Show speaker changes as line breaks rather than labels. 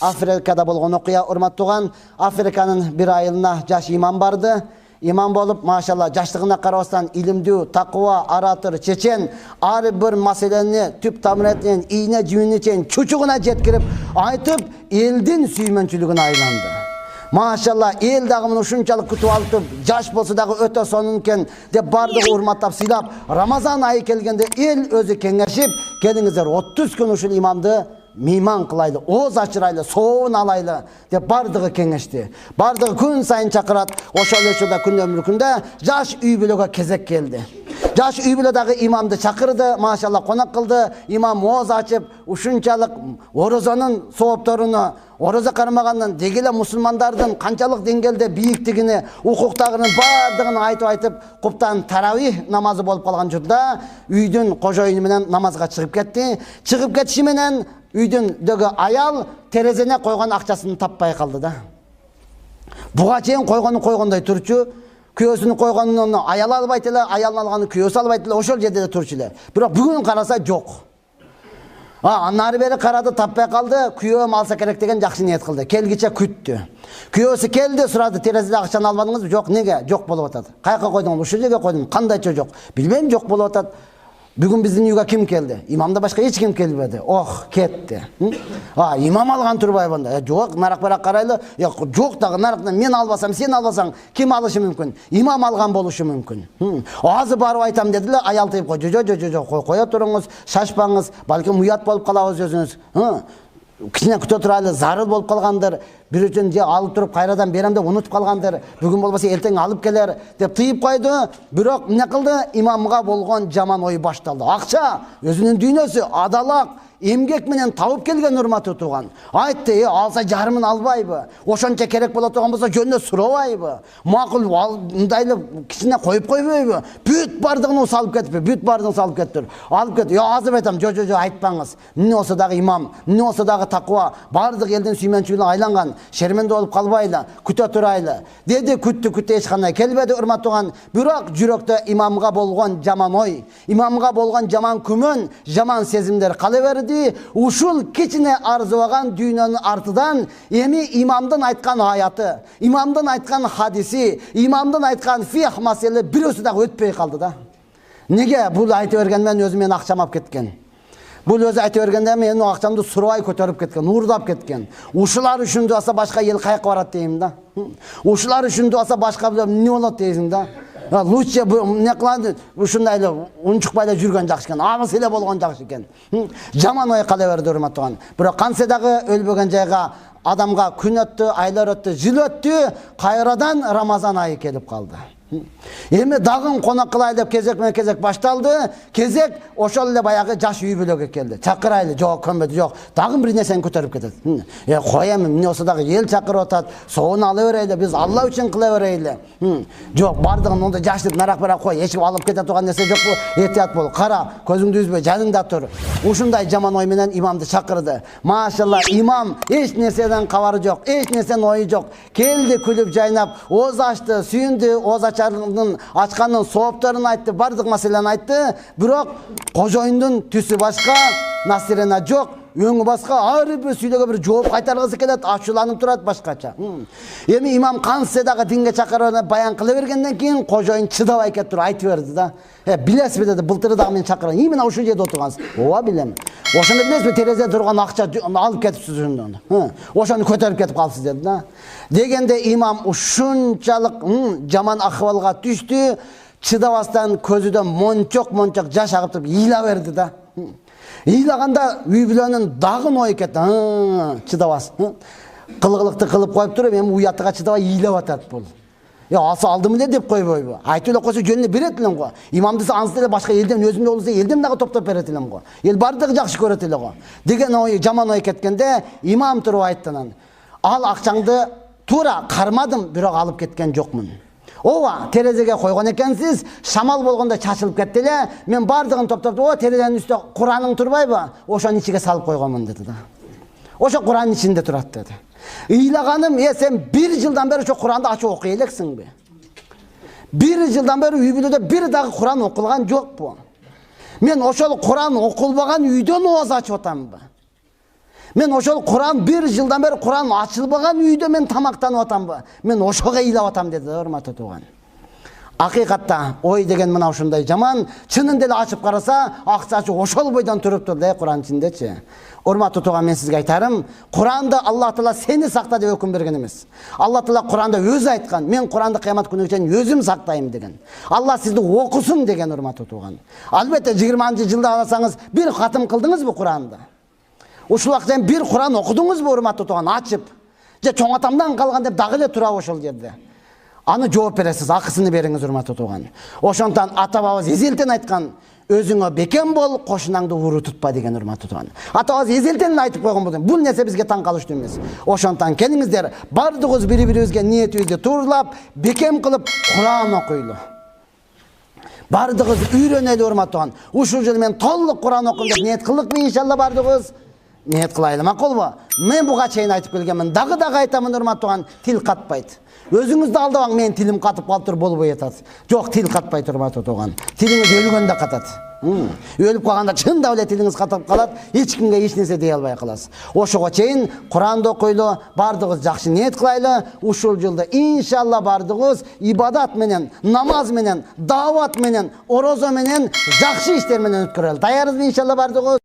Afrikada болгон окуя, урматтууган. Afrikanın bir айылына жаш имам барды. İmam bolup maşallah жаштыгына карабастан илимдүү, такыба, аратыр, чечен, ар бир маселени түп тамыратын, ийне жүйүнү чейин чучугуна жеткирип айтып, элдин сүймөнчүлүгүнө айланды. Maşallah el dağımını uşunçalık kütüp alıp, jaş bolsa dagı öte sonunken de bardığı urmattap silap, Ramazan ayı kelgende el özü kengeşip, gelingizler 30 gün uşul imamdı meyman kılaylı, oğuz açıraylı, soğun alaylı de bardığı kengeşti. Bardığı gün sayın çakırat, oşal gün ömrükünde jaş üybülüge kezek geldi. Jaş üybülüdagi imamdı çakırdı, maşallah konak kıldı, imam oğuz açıp, uşunçalık orozanın soğuptorunu, Oroza karmagandan degele musulmandardın kançalık dengelde biyiktигini, укуктагынын бардыгын айтып, куптан таравих намазы болуп калган журда үйдүн кожоюну менен намазга чыгып кетти. Чыгып кетиши менен үйдүндөгү аял терезене койгон акчасын таппай калды да. Буга чейин койгондой турчу, күйөөсүнүн койгонун аял албайт эле, аялын алганын күйөөсү албайт эле, ошол жерде турчу эле. Бирок бүгүн караса жок. Анары бери карады, таппай калды, күйөөм алса керек деген жакшы ниет кылды. Келгиче күттү. Күйөөсү келди, сурады, терезеде акчаны албадыңызбы? Жок, неге? Жок болуп атат. Кайка койдуңуз? Ушул жерге койдум. Кандайча жок? Билбейм, жок болуп атат. Бүгүн биздин үйгө ким келди? Имамда башка эч ким келбеди. Ох, кетти. Имам алган турбайбы анда? Жок, нарак-барак карайлы. Жок дагы нарактан мен албасам, сен албасаң, ким алышы мүмкүн? Имам алган болушу мүмкүн. Азыр барып айтам дедиле, аял тыйып кой. Жок, кое туруңуз, шашпаңыз, балким уят болуп калабыз өзүңүз. Кичине күтө турайлы, зарыл болуп калгандыр. Bir üçün же алып туруп кайрадан берем деп унутуп калгандыр. Бүгүн болбосо эртең алып келер деп тыйып койду. Бирок эмне кылды? Имамга болгон жаман ой башталды. Акча, өзүнүн дүйнөсү, адалак, эмгек менен табып келген урматтуу тууган. Айтты, алса жарымын албайбы? Ошончо керек боло турган болсо жөнүнө сурабайбы? Макул мындайлы кичине коюп койбойбу? Бүт бардыгын салып кетипи? Бүт бардыгын салып кеттир. Алып кет. Азыр айтам, жо айтпаңыз. Эмне болсо дагы имам, эмне болсо дагы такыба, бардык элдин сүймөнчүлүгүнө айланган. Şermende olup kalbayla, küte turayla. Dedi kütte eç kандай kelbedi urmatuğan. Bırak jürökte imamga bolgan jaman oy. Imamga bolgan jaman kümün, jaman sezimler kalıverdi. Uşul keçine arzuvagan dünyanın artıdan emi imamdan aytkan hayatı, imamdan aytkan hadisi, imamdan aytkan fih masele bir özü de ötpey kaldı da. Nege bu aytı vergenden özümen akşamap ketken. Бұл өзі айты бергенде мен ақшамды сурабай көтеріп кеткен, уурдап кеткен. Ушулар үшін де болса башка ел кайык барат дейм да. Ушулар үшін де болса башка не болот дейсиң да. Лучше не кылады, ушундай эле унчукпай эле жүргөн жакшы экен. Абыс эле болгон жакшы экен. Жаман ой кала берди урматтаган. Бирок кантсе дагы өлбөгөн жайга адамга күн өттү, айлар өттү, жыл өттү, кайрадан Рамазан айы келип калды. Эми дагын конок кылайлы деп кезек башталды. Кезек ошол эле баягы жаш үй бүлөгө келди. Чакырайлы, жок, көмбөдү, жок. Дагын бир нерсени көтөрүп кетет. Коем, эмне болсо дагы эл чакырып атат. Соонун ала берели, биз Алла үчүн кыла берели. Жок, бардыгын онда жаштык нарак-барак кой, эч алып кете турган нерсе жокпу? Этият бол, кара, көзүңдү үзбөй, жаныңда тур. Ушундай жаман ой менен имамды чакырды. Машалла, имам эч нерседен кабары жок, эч нерсенин ою жок. Келди күлүп жайнап, ооз ачты, сүйүндү, ооз açkanın soğuplarını ayttı, bardıq maseleni ayttı. Bирок кожоюндун түсү башка, насирена жок, өңү башка, ар бир сүйлөгө бир жооп кайтаргысы келет, ачууланып турат башкача. Эми имам кантсе дагы динге чакырып баян кыла бергенден кийин кожоюн чыдабай кетип туруп айтып берди да. Билесизби деди, былтыры дагы мен чакырган. Именно ушул жерде отургансыз. Ооба билем. Ошондо билесизби, терезеде турган акча алып кетипсиз ошондон. Ошону көтөрүп кетип калыпсыз деди да. Дегенде имам ушунчалык жаман акыбалга түштү. Чыдабастан көзүдөн мончок жаш агып туруп ыйла берди да. Ыйлаганда үй бүлөнүн дагы ой кетти. Чыдабас. Кылгылыкты кылып коюп туруп, эми уятыга чыдабай ыйлап атат бул. Алса алдым эле деп койбойбу? Айтып эле койсо жөнүнө берет элем го. Имамды ансыз эле башка элден өзүмдө болсо элден дагы топтоп берет элем го. Эл бардыгы жакшы көрөт эле го. Деген ой, жаман ой кеткенде имам туруп айттынан. Ал акчаңды туура кармадым, бирок алып кеткен жокмун. Ооба, терезеге койгон экенсиз, шамал болгондо чачылып кетти эле. Мен бардыгын топтоп, терезенин үстүнө Кураның турбайбы? Ошонун ичиге салып койгонмун деди да. Ошо Куранын ичинде турат деди. Ыйлаганым, сен 1 жылдан бери ошо Куранды ачып окуй элексиңби? 1 жылдан бери үй бүлөдө бир дагы Куран окулган жокпу? Мен ошол Куран окулбаган үйдөн ооз ачып атамбы? Мен ошол Куран 1 жылдан бери Куран ачылбаган үйдө мен тамактанып атамбы? Мен ошого ыйлап атам деди, урматтуу тууган. Акыйкатта ой деген мына ушундай жаман, чынын деле ачып караса, акчасы ошол бойдон туруптур да Куран ичиндечи. Урматтуу тууган, мен сизге айтарым, Куранда Аллах Таала сени сакта деп өкүм берген эмес. Аллах Таала Куранда өзү айткан, мен Куранды кыямат күнүгө чейин өзүм сактайм деген. Алла сизди окусун деген, урматтуу тууган. Албетте 20-жылда алсаңыз бир катым кылдыңызбы Куранды? Ушул вакытта бир Куран окудуңузбу, урматтуу тууган, ачып? Же чоң атамдан калган деп дагы эле турабы ошол жерде? Аны жооп бересиз, акысыны бериңиз, урматтуу тууган. Ошондон ата бабабыз эзелтен айткан, өзүңө бекем бол, кошунаңды уру тутпа деген, урматтуу тууган. Ата бабабыз эзелтен айтып койгон болду. Бул нерсе бизге таң калыштуу эмес. Ошондон келиңиздер, бардыгыбыз бири-бирибизге ниетибизди туурулап, бекем кылып Куран окуйлу. Бардыгыбыз үйрөнөлү, урматтуу тууган. Ушул жылы мен толук Куран окуйм деп ниет кылдыкпы, иншалла бардыгыбыз? Ниет кылайлы, макулбу? Мен буга чейин айтып келгенмин, дагы айтамын, урматтуу тууган, тил катпайт. Өзүңүздү алдабаң, мен тилим катып калыптыр, болбой атат. Жок, тил катпайт, урматтуу тууган. Тилиңиз өлгөндө катат. Өлүп калганда чындап эле тилиңиз катып калат, эч кимге эч нерсе дей албай каласыз. Ошого чейин Куранды окуйлу, бардыгыбыз жакшы ниет кылайлы. Ушул жылда иншалла бардыгыбыз ибадат менен, намаз менен, дават менен, орозо менен, жакшы иштер менен өткөрөлү. Даярбызбы иншалла бардыгыбыз?